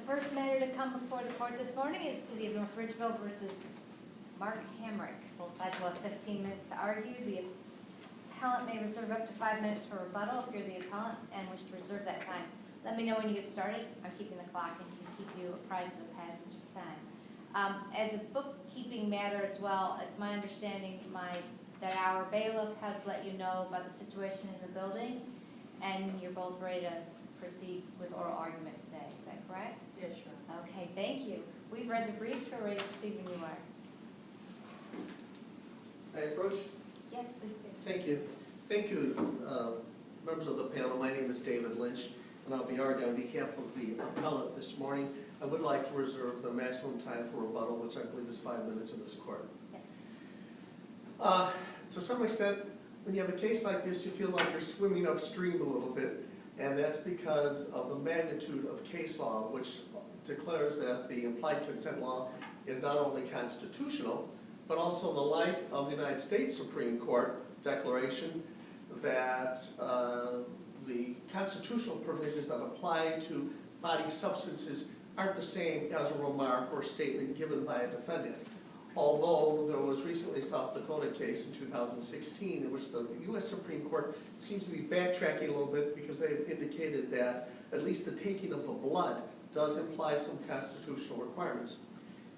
first matter to come before the court this morning is City of North Ridgeville versus Mark Hamrick. Both sides will have 15 minutes to argue. The appellant may reserve up to 5 minutes for rebuttal if you're the appellant and wish to reserve that time. Let me know when you get started. I'm keeping the clock and can keep you apprised of the passage of time. As a bookkeeping matter as well, it's my understanding that our bailiff has let you know about the situation in the building, and you're both ready to proceed with oral argument today. Is that correct? Yes, sure. Okay, thank you. We've read the brief, we're ready to proceed when you are. May I approach? Yes, please do. Thank you. Thank you, members of the panel. My name is David Lynch, and I'll be arguing on behalf of the appellant this morning. I would like to reserve the maximum time for rebuttal, which I believe is 5 minutes in this court. Yeah. To some extent, when you have a case like this, you feel like you're swimming upstream a little bit, and that's because of the magnitude of case law, which declares that the implied consent law is not only constitutional, but also in the light of the United States Supreme Court declaration that the constitutional provisions that apply to body substances aren't the same as a remark or statement given by a defendant. Although there was recently a South Dakota case in 2016 in which the U.S. Supreme Court seems to be backtracking a little bit because they have indicated that at least the taking of the blood does imply some constitutional requirements.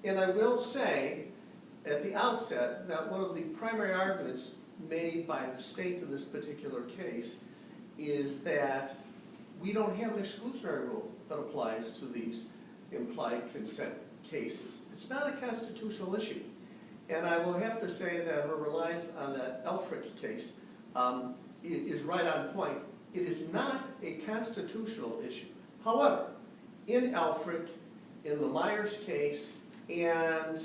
And I will say at the outset that one of the primary arguments made by the state in this particular case is that we don't have an exclusionary rule that applies to these implied consent cases. It's not a constitutional issue. And I will have to say that her reliance on that Hamrick case is right on point. It is not a constitutional issue. However, in Hamrick, in the Myers case, and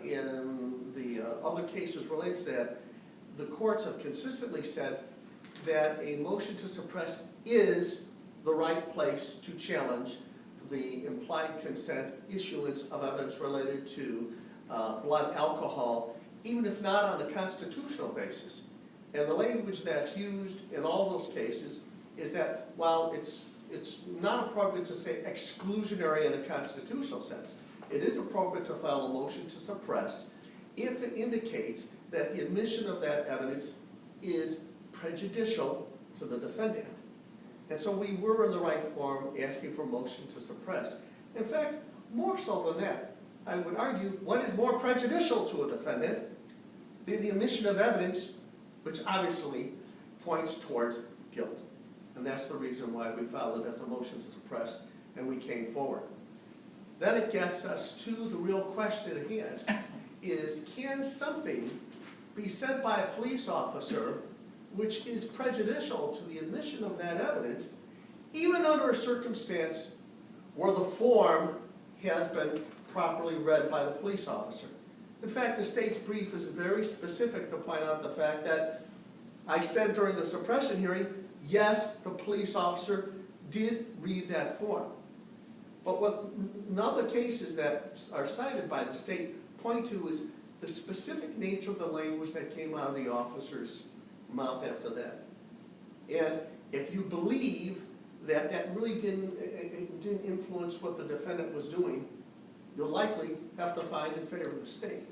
in the other cases related to that, the courts have consistently said that a motion to suppress is the right place to challenge the implied consent issuance of evidence related to blood alcohol, even if not on a constitutional basis. And the language that's used in all those cases is that while it's not appropriate to say exclusionary in a constitutional sense, it is appropriate to file a motion to suppress if it indicates that the admission of that evidence is prejudicial to the defendant. And so we were in the right form asking for a motion to suppress. In fact, more so than that, I would argue what is more prejudicial to a defendant than the admission of evidence, which obviously points towards guilt. And that's the reason why we filed it as a motion to suppress, and we came forward. Then it gets us to the real question at hand, is can something be said by a police officer which is prejudicial to the admission of that evidence, even under a circumstance where the form has been properly read by the police officer? In fact, the state's brief is very specific to point out the fact that I said during the suppression hearing, yes, the police officer did read that form. But what none of the cases that are cited by the state point to is the specific nature of the language that came out of the officer's mouth after that. And if you believe that that really didn't influence what the defendant was doing, you'll likely have to find in favor of the state.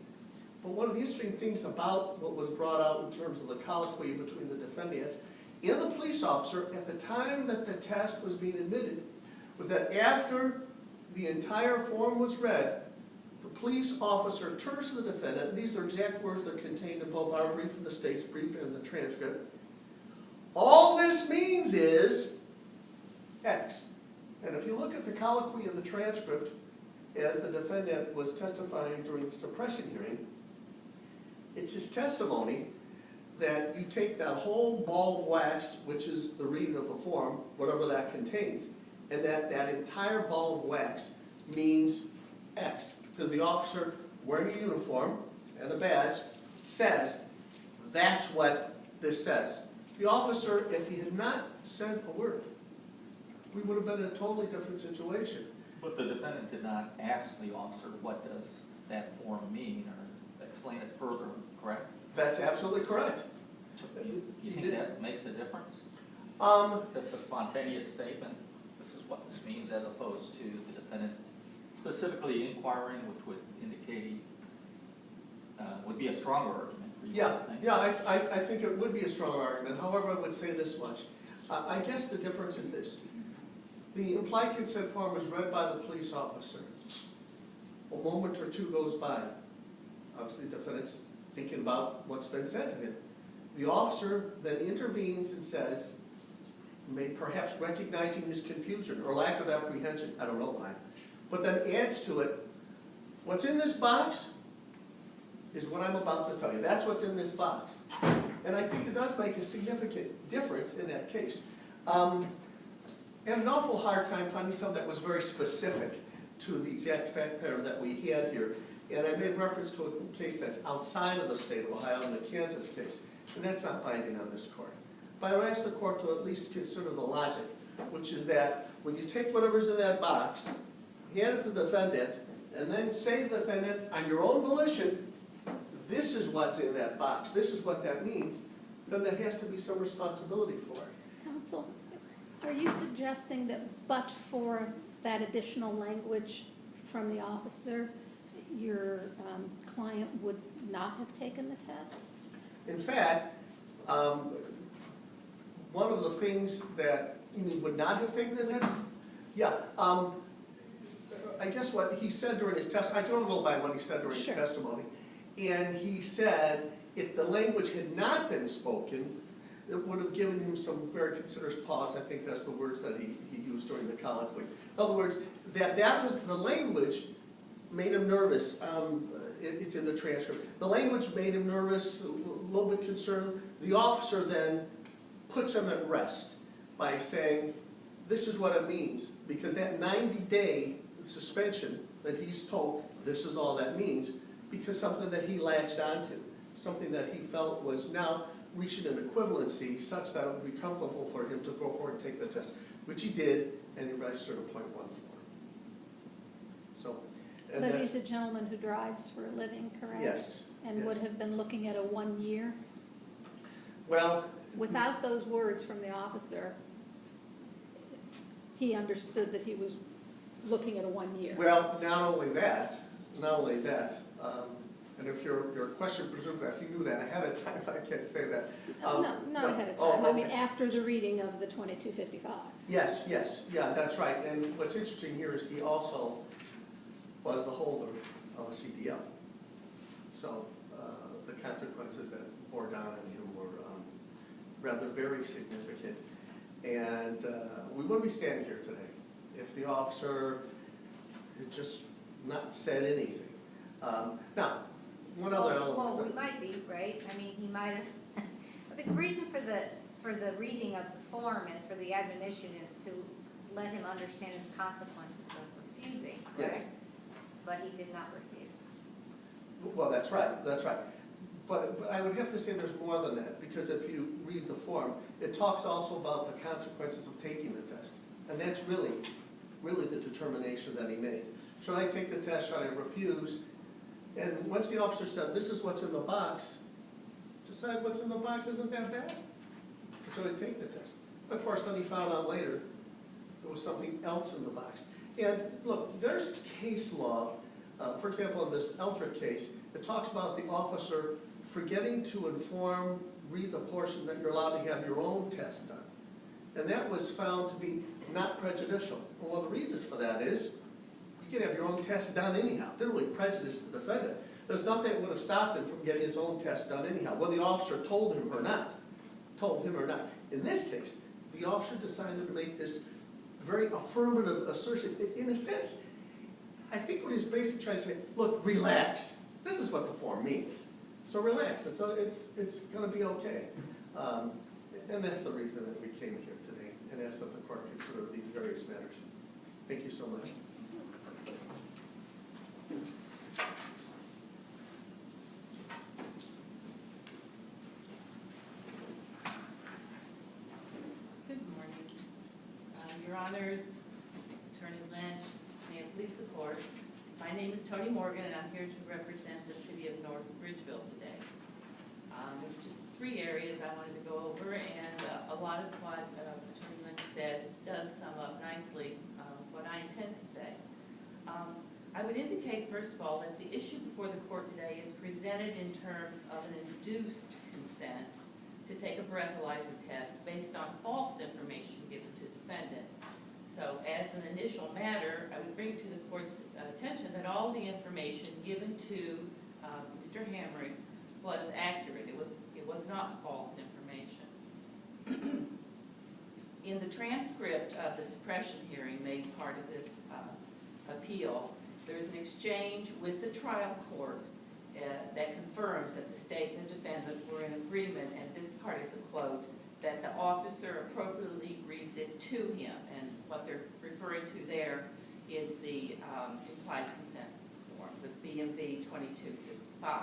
But one of the interesting things about what was brought out in terms of the colloquy between the defendants and the police officer at the time that the test was being admitted was that after the entire form was read, the police officer turns to the defendant, and these are exact words that are contained in both our brief and the state's brief and the transcript. All this means is X. And if you look at the colloquy in the transcript as the defendant was testifying during the suppression hearing, it's his testimony that you take that whole ball of wax, which is the reading of the form, whatever that contains, and that entire ball of wax means X. Because the officer wearing a uniform and a badge says, that's what this says. The officer, if he had not said a word, we would have been in a totally different situation. But the defendant did not ask the officer, what does that form mean, or explain it further, correct? That's absolutely correct. You think that makes a difference? Just a spontaneous statement? this is what this means, as opposed to the defendant specifically inquiring, which would indicate, would be a stronger argument for you, I Yeah, think. yeah, I think it would be a strong argument. However, I would say this much. I guess the difference is this. The implied consent form was read by the police officer. A moment or two goes by. Obviously, the defendant's thinking about what's been said to him. The officer then intervenes and says, perhaps recognizing his confusion or lack of apprehension, I don't know why, but then adds to it, what's in this box is what I'm about to tell you. That's what's in this box. And I think it does make a significant difference in that case. I had an awful hard time finding something that was very specific to the exact fact pattern that we had here. And I made reference to a case that's outside of the state of Ohio, in the Kansas case, and that's not binding on this court. But I would ask the court to at least consider the logic, which is that when you take whatever's in that box, hand it to the defendant, and then say to the defendant, on your own volition, this is what's in that box, this is what that means, then there has to be some responsibility for it. Counsel, are you suggesting that but for that additional language from the officer, your client would not have taken the test? In fact, one of the things that, you mean, would not have taken the test? Yeah, I guess what he said during his I can only go by what he said during his Sure. testimony. And he said if the language had not been spoken, it would have given him some very considerate pause. I think that's the words that he used during the colloquy. In other words, that was the language made him nervous. It's in the transcript. The language made him nervous, a little bit concerned. The officer then puts him at rest by saying, this is what it means. Because that 90-day suspension that he's told, this is all that means, because something that he latched onto, something that he felt was now reaching an equivalency such that it would be comfortable for him to go forward and take the test, which he did, and he registered a .14. So, and But that's, he's a gentleman who drives for a living, correct? yes. And yes. would have been looking at a 1 year? Well, Without those words from the officer, he understood that he was looking at a 1 year. well, not only that, and if your question presumes that he knew that ahead of time, I can't say that. No, not ahead of Oh, time. I mean, okay. after the reading of the 2255. Yes, yeah, that's right. And what's interesting here is he also was the holder of a CDL. So the consequences that bore down on him were rather very significant. And we wouldn't be standing here today if the officer had just not said anything. Now, one other element. Well, we might be, right? I mean, he might have, I mean, the reason for the reading of the form and for the admonition is to let him understand its consequences of refusing, Yes. correct? But he did not refuse. Well, that's right. But I would have to say there's more than that, because if you read the form, it talks also about the consequences of taking the test. And that's really the determination that he made. Should I take the test, should I refuse? And once the officer said, this is what's in the box, decide what's in the box isn't that bad. So he'd take the test. Of course, then he found out later there was something else in the box. And look, there's case law, for example, in this Eltrick case, it talks about the officer forgetting to read the portion that you're allowed to have your own test done. And that was found to be not prejudicial. And one of the reasons for that is you can have your own test done anyhow. It didn't really prejudice the defendant. There's nothing that would have stopped him from getting his own test done anyhow, whether the officer told him or not. In this case, the officer decided to make this very affirmative assertion. In a sense, I think what he's basically trying to say, look, relax. This is what the form means. So relax, it's going to be okay. And that's the reason that we came here today and asked that the court consider these various matters. Thank you so much. Good morning. Your Honors, Attorney Lynch, may it please the court. My name is Tony Morgan, and I'm here to represent the city of North Ridgeville today. There's just 3 areas I wanted to go over, and a lot of what Attorney Lynch said does sum up nicely what I intend to say. I would indicate, first of all, that the issue before the court today is presented in terms of an induced consent to take a breathalyzer test based on false information given to defendant. So as an initial matter, I would bring to the court's attention that all the information given to Mr. Hamrick was accurate. It was not false information. In the transcript of the suppression hearing made part of this appeal, there's an exchange with the trial court that confirms that the state and the defendant were in agreement, and this part is a quote, that the officer appropriately reads it to him, and what they're referring to there is the implied consent form, the BMV 2255.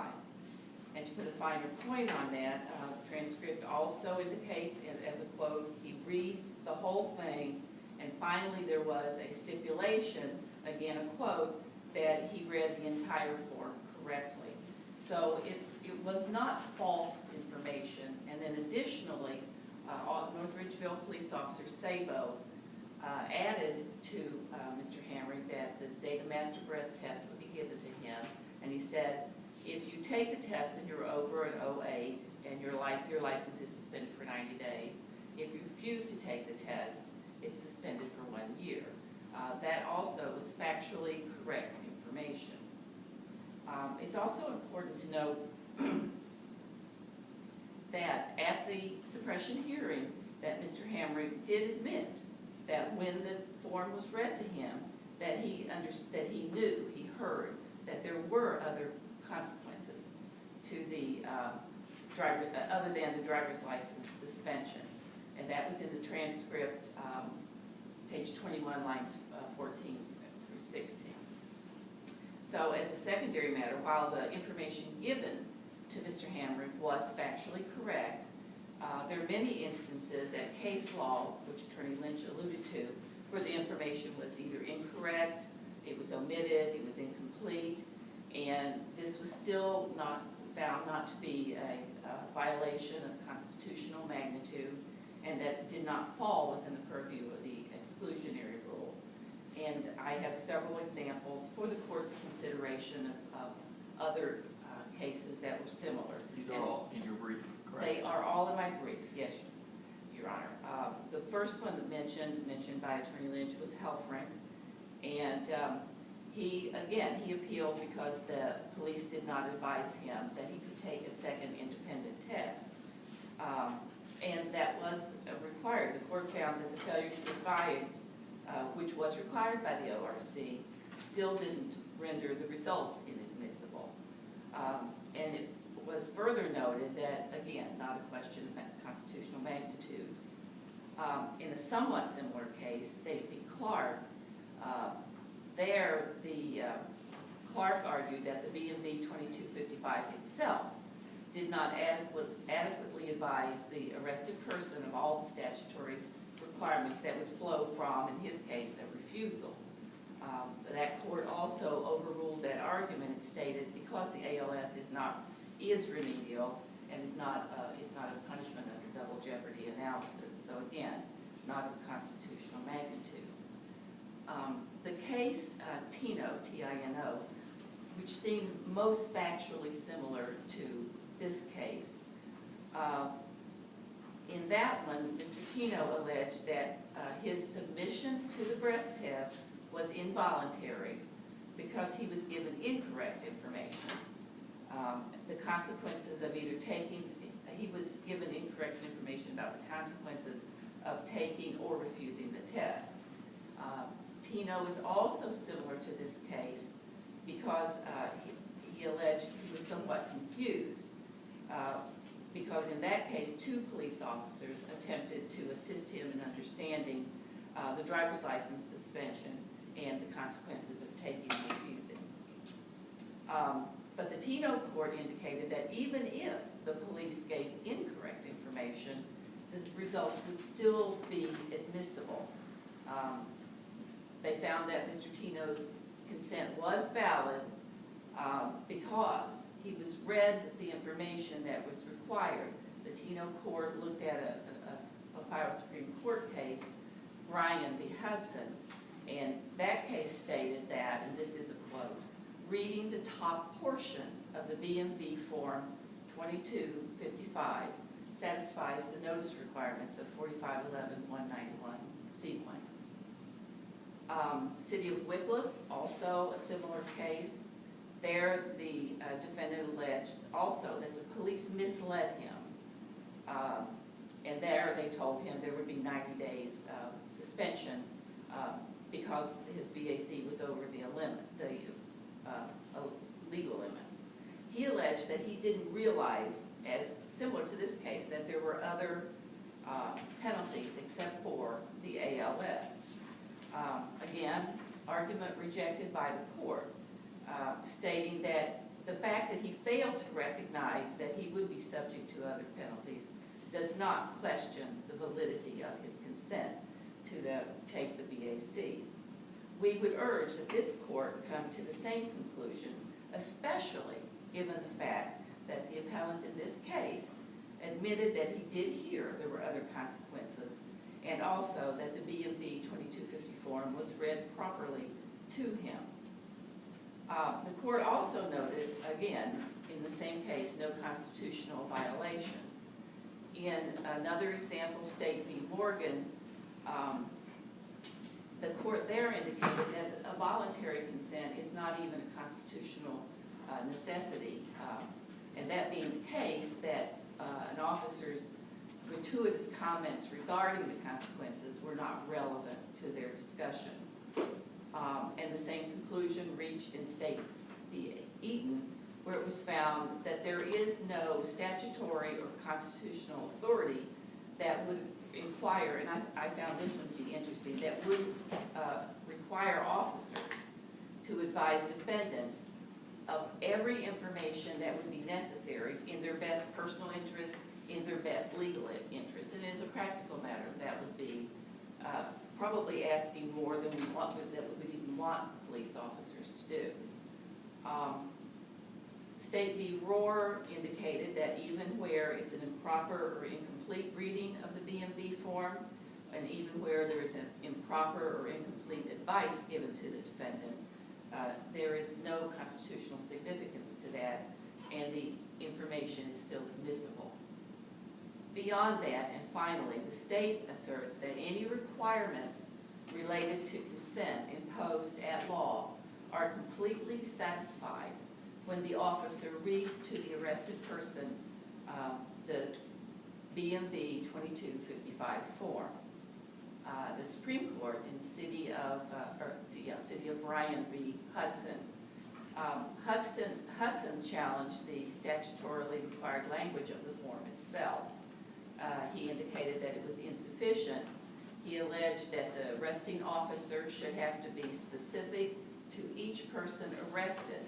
And to put a finer point on that, transcript also indicates, as a quote, he reads the whole thing, and finally there was a stipulation, again a quote, that he read the entire form correctly. So it was not false information. And then additionally, North Ridgeville Police Officer Sabo added to Mr. Hamrick that the data master breath test would be given to him, and he said, if you take the test and you're over an 08 and your license is suspended for 90 days, if you refuse to take the test, it's suspended for 1 year. That also was factually correct information. It's also important to note that at the suppression hearing that Mr. Hamrick did admit that when the form was read to him, that he knew, he heard, that there were other consequences to the driver, other than the driver's license suspension. And that was in the transcript, page 21, lines 14 through 16. So as a secondary matter, while the information given to Mr. Hamrick was factually correct, there are many instances at case law, which Attorney Lynch alluded to, where the information was either incorrect, it was omitted, it was incomplete, and this was still found not to be a violation of constitutional magnitude, and that did not fall within the purview of the exclusionary rule. And I have several examples for the court's consideration of other cases that were similar. These are all in your brief, correct? They are all in my brief, yes, Your Honor. The first one that mentioned by Attorney Lynch was Hamrick, and he appealed because the police did not advise him that he could take a second independent test. And that was required. The court found that the failure to advise, which was required by the ORC, still didn't render the results inadmissible. And it was further noted that, again, not a question of constitutional magnitude. In a somewhat similar case, State v. Clark, Clark argued that the BMV 2255 itself did not adequately advise the arrested person of all the statutory requirements that would flow from, in his case, a refusal. That court also overruled that argument and stated because the ALS is remedial and it's not a punishment under double jeopardy analysis. So again, not of constitutional magnitude. The case Tino, T-I-N-O, which seemed most factually similar to this case. In that one, Mr. Tino alleged that his submission to the breath test was involuntary because he was given incorrect information. The consequences of he was given incorrect information about the consequences of taking or refusing the test. Tino is also similar to this case because he alleged he was somewhat confused because in that case, 2 police officers attempted to assist him in understanding the driver's license suspension and the consequences of taking and refusing. But the Tino court indicated that even if the police gave incorrect information, the results would still be admissible. They found that Mr. Tino's consent was valid because he was read the information that was required. The Tino court looked at a Ohio Supreme Court case Bryan v. Hudson, and that case stated that, and this is a quote, "Reading the top portion of the BMV Form 2255 satisfies the notice requirements of 4511-191C1. City of Wickliffe, also a similar case. There, the defendant alleged also that the police misled him. And there, they told him there would be 90 days of suspension because his BAC was over the legal limit. He alleged that he didn't realize, as similar to this case, that there were other penalties except for the ALS. Again, argument rejected by the court, stating that the fact that he failed to recognize that he would be subject to other penalties does not question the validity of his consent to take the BAC. We would urge that this court come to the same conclusion, especially given the fact that the appellant in this case admitted that he did hear there were other consequences, and also that the BMV 2250 form was read properly to him. The court also noted, again, in the same case, no constitutional violations. In another example, State v. Morgan, the court there indicated that a voluntary consent is not even a constitutional necessity, and that being the case, that an officer's gratuitous comments regarding the consequences were not relevant to their discussion. And the same conclusion reached in State v. Eaton, where it was found that there is no statutory or constitutional authority that would inquire, and I found this one to be interesting, that would require officers to advise defendants of every information that would be necessary in their best personal interest, in their best legal interest. And as a practical matter, that would be probably asking more than we want, that we would even want police officers to do. State v. Rohr indicated that even where it's an improper or incomplete reading of the BMV form, and even where there is an improper or incomplete advice given to the defendant, there is no constitutional significance to that, and the information is still admissible. Beyond that, and finally, the state asserts that any requirements related to consent imposed at law are completely satisfied when the officer reads to the arrested person the BMV 2255 form. The Supreme Court in the city of Bryan v. Hudson, Hudson challenged the statutorily required language of the form itself. He indicated that it was insufficient. He alleged that the arresting officer should have to be specific to each person arrested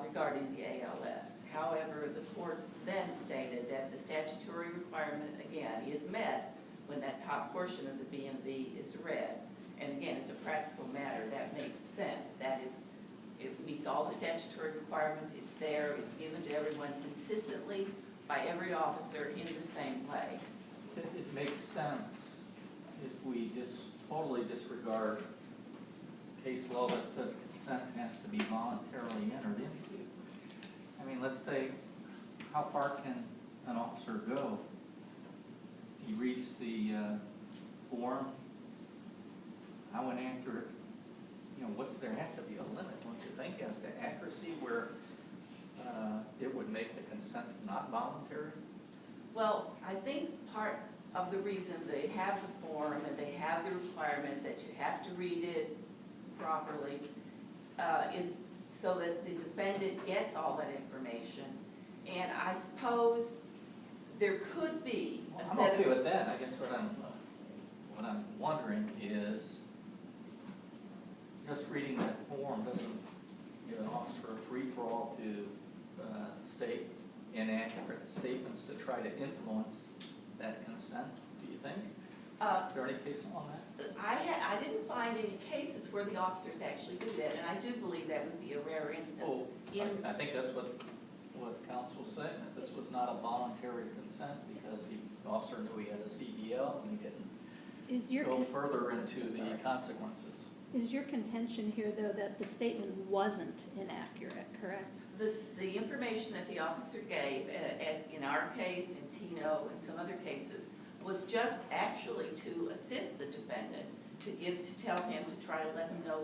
regarding the ALS. However, the court then stated that the statutory requirement, again, is met when that top portion of the BMV is read. And again, as a practical matter, that makes sense. That is, it meets all the statutory requirements, it's there, it's given to everyone consistently by every officer in the same way. It makes sense if we just totally disregard case law that says consent has to be voluntarily entered into. I mean, let's say, how far can an officer go? He reads the form, how inaccurate, there has to be a limit, don't you think, as to accuracy where it would make the consent not voluntary? Well, I think part of the reason they have the form and they have the requirement that you have to read it properly is so that the defendant gets all that information. And I suppose there could be a I'm set okay of... with that. I guess what I'm wondering is, just reading that form doesn't give an officer a free-for-all to state inaccurate statements to try to influence that consent, do you think? Is there any case on that? I didn't find any cases where the officers actually do that, and I do believe that would be a rare instance. Well, I think that's what counsel's saying, that this was not a voluntary consent because the officer knew he had a CDL and he didn't Is your, go further into the consequences. is your contention here, though, that the statement wasn't inaccurate, correct? The information that the officer gave, in our case, in Tino, and some other cases, was just actually to assist the defendant, to tell him, to try to let him know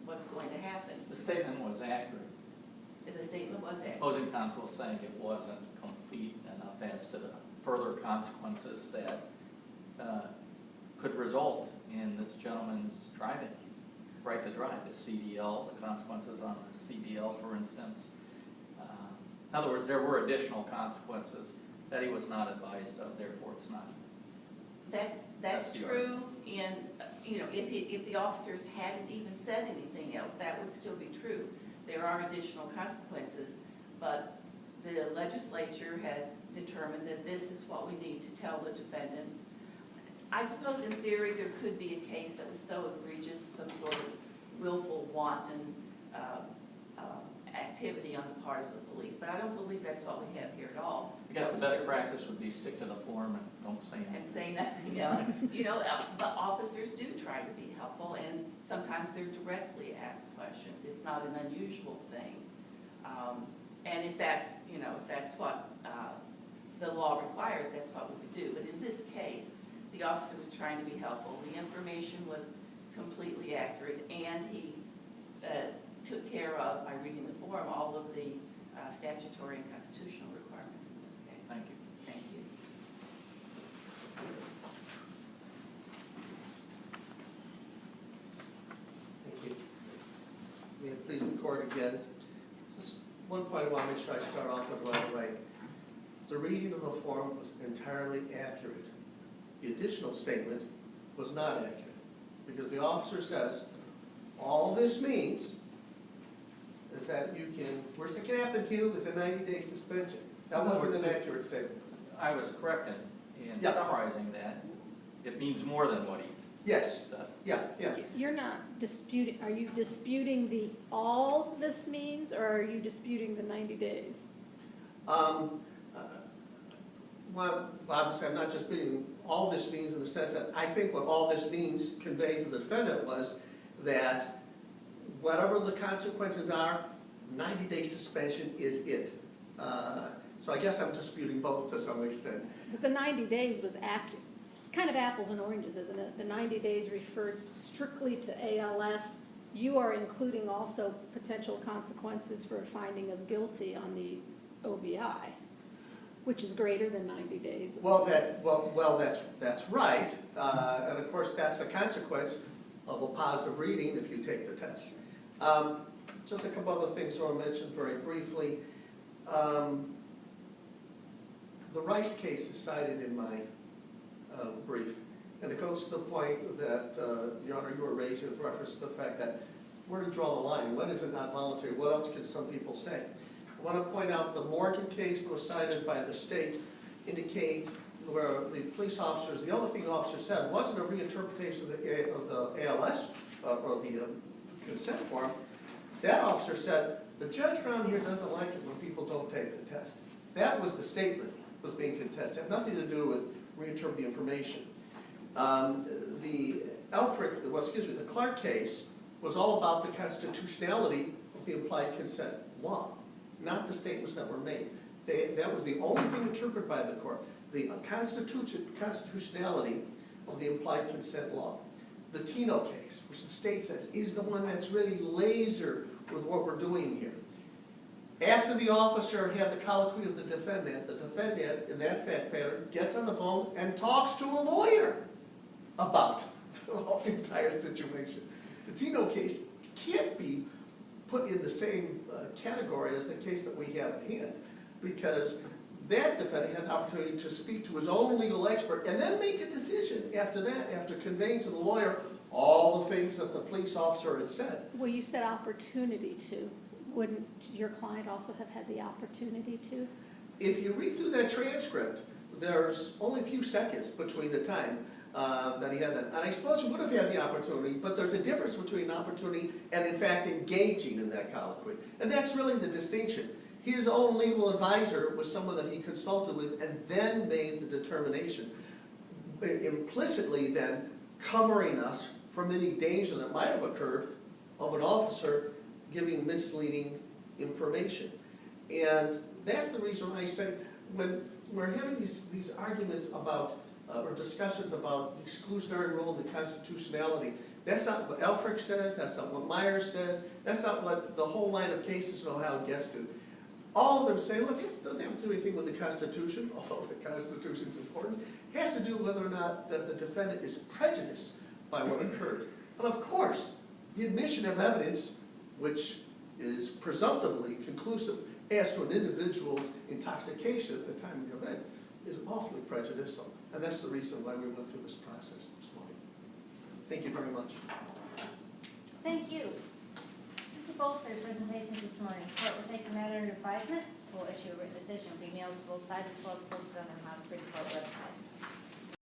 what's going to happen. The statement was accurate. The statement was accurate. Opposing counsel was saying it wasn't complete enough as to the further consequences that could result in this gentleman's driving, right to drive, the CDL, the consequences on the CDL, for instance. In other words, there were additional consequences that he was not advised of, therefore it's not. That's the true, and, if the officers hadn't even said anything else, that would still be true. There are additional consequences, but the legislature has determined that this is what we need to tell the defendants. I suppose in theory, there could be a case that was so egregious, some sort of willful, wanton activity on the part of the police, but I don't believe that's what we have here at all. I guess the best practice would be stick to the form and don't say anything. And say nothing else. But officers do try to be helpful, and sometimes they're directly asked questions. It's not an unusual thing. And if that's what the law requires, that's what we would do. But in this case, the officer was trying to be helpful. The information was completely accurate, and he took care of, by reading the form, all of the statutory and constitutional requirements in this case. Thank you. Thank you. Thank you. May it please the court again. Just one point I want to make sure I start off with right. The reading of the form was entirely accurate. The additional statement was not accurate, because the officer says, all this means is that you can, worst that can happen to you is a 90-day suspension. That wasn't an accurate statement. I was correct in Yeah. summarizing that. It means more than what he's Yes, said. yeah. You're not disputing, are you disputing the all this means, or are you disputing the 90 days? Well, obviously, I'm not just being, all this means in the sense that I think what all this means conveyed to the defendant was that whatever the consequences are, 90-day suspension is it. So I guess I'm disputing both to some extent. But the 90 days was accurate. It's kind of apples and oranges, isn't it? The 90 days referred strictly to ALS. You are including also potential consequences for a finding of guilty on the OBI, which is greater than 90 days. Well, that's right, and of course, that's a consequence of a positive reading if you take the test. Just a couple other things Laura mentioned very briefly. The Rice case is cited in my brief, and it goes to the point that, Your Honor, you were raising with reference to the fact that where to draw the line? When is it not voluntary? What else can some people say? I want to point out the Morgan case that was cited by the state indicates where the police officers, the other thing the officer said wasn't a reinterpretation of the ALS or the consent form. That officer said, the judge around here doesn't like it when people don't take the test. That was the statement was being contested. It had nothing to do with reinterpreting the information. The the Clark case was all about the constitutionality of the implied consent law, not the statements that were made. That was the only thing interpreted by the court, the constitutionality of the implied consent law. The Tino case, which the state says is the one that's really laser with what we're doing here. After the officer had the colloquy with the defendant in that fact pattern gets on the phone and talks to a lawyer about the whole entire situation. The Tino case can't be put in the same category as the case that we have at hand, because that defendant had an opportunity to speak to his own legal expert and then make a decision after that, after conveying to the lawyer all the things that the police officer had said. Well, you said opportunity to. Wouldn't your client also have had the opportunity to? If you read through that transcript, there's only a few seconds between the time that he had that. And I suppose he would have had the opportunity, but there's a difference between opportunity and, in fact, engaging in that colloquy. And that's really the distinction. His own legal advisor was someone that he consulted with and then made the determination. Implicitly then, covering us from any danger that might have occurred of an officer giving misleading information. And that's the reason I say, when we're having these arguments about, or discussions about the exclusionary rule and the constitutionality, that's not what Hamrick says, that's not what Myers says, that's not what the whole line of cases in Ohio gets to. All of them say, look, it doesn't have to do anything with the Constitution, although the Constitution is important. It has to do whether or not that the defendant is prejudiced by what occurred. And of course, the admission of evidence, which is presumptively conclusive as to an individual's intoxication at the time of the event, is awfully prejudicial. And that's the reason why we went through this process this morning. Thank you very much. Thank you. Thank you both for your presentations this morning. Court will take the matter under advisement. We'll issue a written decision. Will be mailed to both sides as well as posted on the Ohio Supreme Court website.